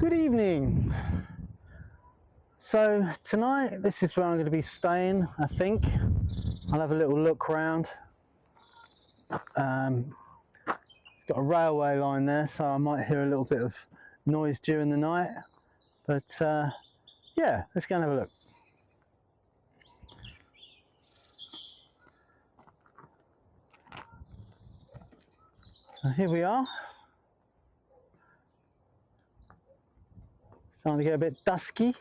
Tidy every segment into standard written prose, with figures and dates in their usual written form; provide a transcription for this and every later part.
Good evening. So tonight, this is where I'm going to be staying, I think. I'll have a little look around. It's got a railway line there, so I might hear a little bit of noise during the night. But yeah, let's go and have a look. So here we are. Starting to get a bit dusky.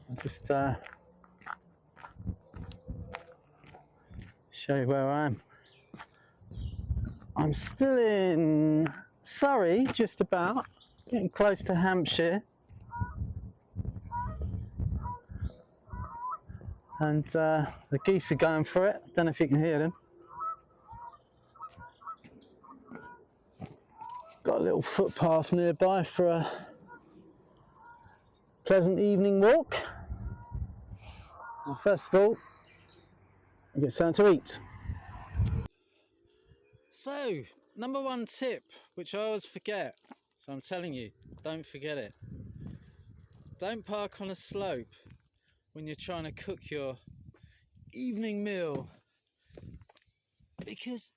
I'll just show you where I am. I'm still in Surrey, just about, getting close to Hampshire. And the geese are going for it. Don't know if you can hear them. Got a little footpath nearby for a pleasant evening walk. Well, first of all, I get something to eat. So, number one tip, which I always forget, so I'm telling you, don't forget it. Don't park on a slope when you're trying to cook your evening meal, because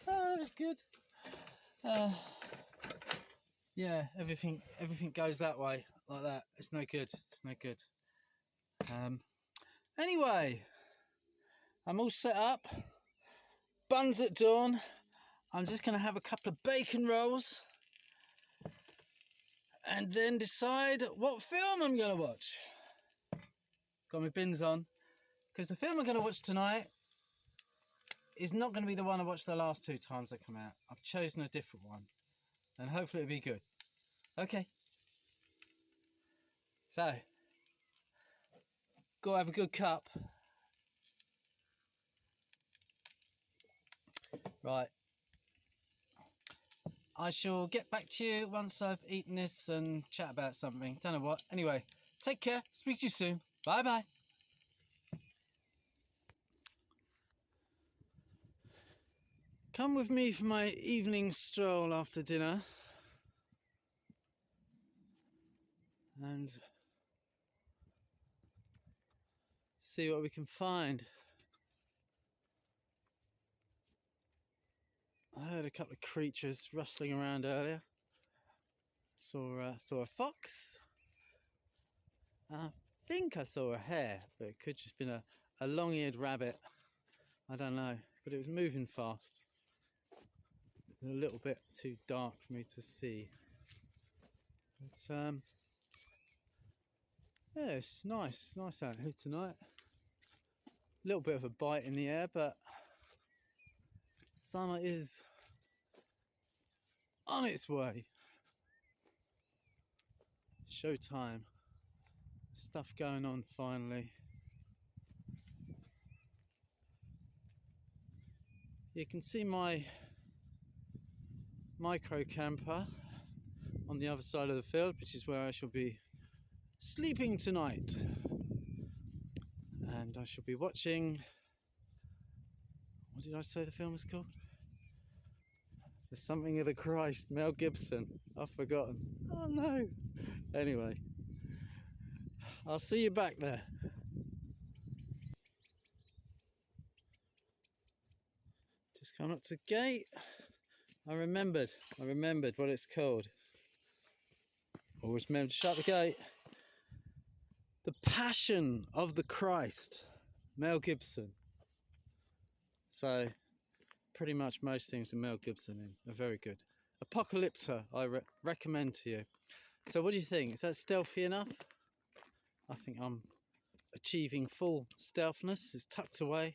that was good. Yeah, everything goes that way, like that. It's no good. It's no good. Anyway, I'm all set up. Buns at dawn. I'm just going to have a couple of bacon rolls and then decide what film I'm going to watch. Got my bins on, because the film I'm going to watch tonight is not going to be the one I watched the last two times they come out. I've chosen a different one, and hopefully it'll be good. Okay. So, gotta have a good cup. Right. I shall get back to you once I've eaten this and chat about something. Don't know what. Anyway, take care. Speak to you soon. Bye bye. Come with me for my evening stroll after dinner. And see what we can find. I heard a couple of creatures rustling around earlier. Saw a fox. I think I saw a hare, but it could just been a long-eared rabbit. I don't know, but it was moving fast. A little bit too dark for me to see. But yeah, it's nice out here tonight. A little bit of a bite in the air, but summer is on its way. Showtime. Stuff going on finally. You can see my micro camper on the other side of the field, which is where I shall be sleeping tonight. And I shall be watching, what did I say the film is called? There's Something of the Christ, Mel Gibson. I've forgotten. Oh no. Anyway, I'll see you back there. Just come up to the gate. I remembered what it's called. Always remember to shut the gate. The Passion of the Christ, Mel Gibson. So, pretty much most things with Mel Gibson in are very good. Apocalypto, I recommend to you. So what do you think? Is that stealthy enough? I think I'm achieving full stealthness. It's tucked away.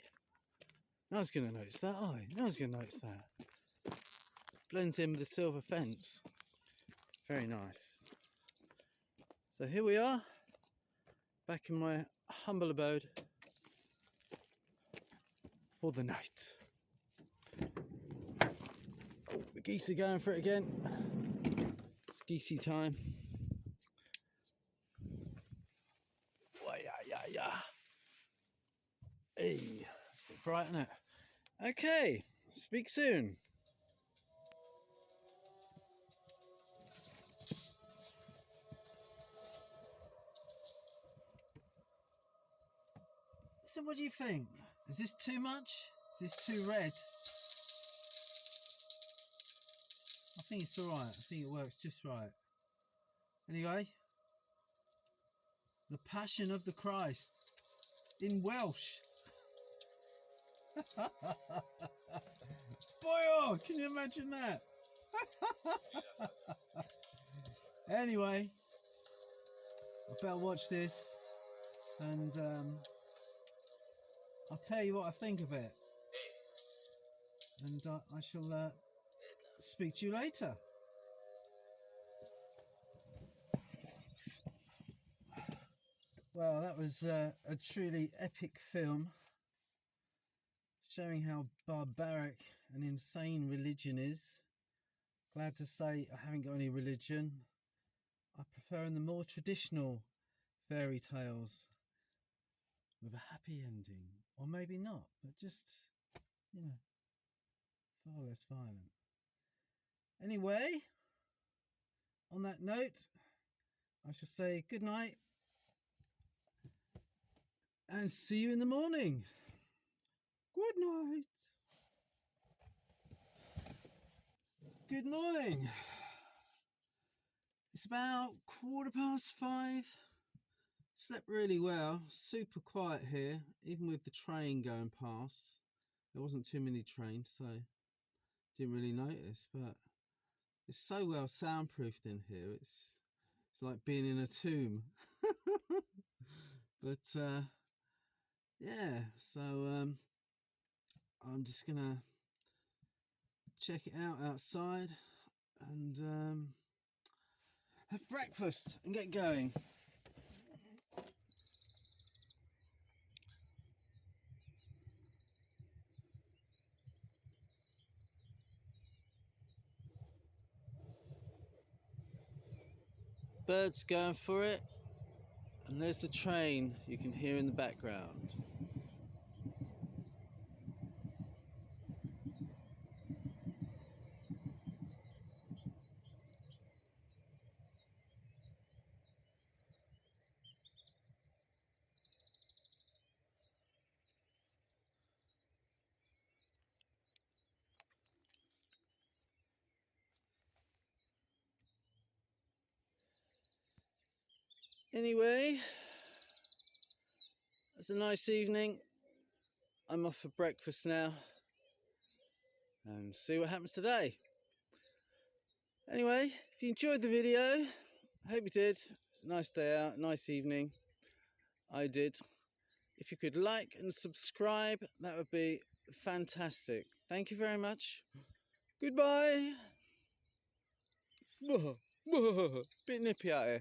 No one's going to notice that, are they? No one's going to notice that. Blends in with the silver fence. Very nice. So here we are, back in my humble abode for the night. Oh, the geese are going for it again. It's geesey time. BOYA. Hey, it's a bit bright, isn't it? Okay, speak soon. So what do you think? Is this too much? Is this too red? I think it's alright. I think it works just right. Anyway, the Passion of the Christ in Welsh. BOYA! Can you imagine that? Anyway, I better watch this and I'll tell you what I think of it. And I shall speak to you later. Well, that was a truly epic film, showing how barbaric and insane religion is. Glad to say I haven't got any religion. I prefer the more traditional fairy tales with a happy ending, or maybe not, but just, you know, far less violent. Anyway, on that note, I shall say good night and see you in the morning. Good night. Good morning. It's about 5:15. Slept really well. Super quiet here, even with the train going past. There wasn't too many trains, so didn't really notice. But it's so well soundproofed in here. It's like being in a tomb. But yeah. So I'm just gonna check it out outside and have breakfast and get going. Birds going for it, and there's the train you can hear in the background. Anyway, it's a nice evening. I'm off for breakfast now and see what happens today. Anyway, if you enjoyed the video, I hope you did. It's a nice day out, nice evening. I did. If you could like and subscribe, that would be fantastic. Thank you very much. Goodbye. Bit nippy out here.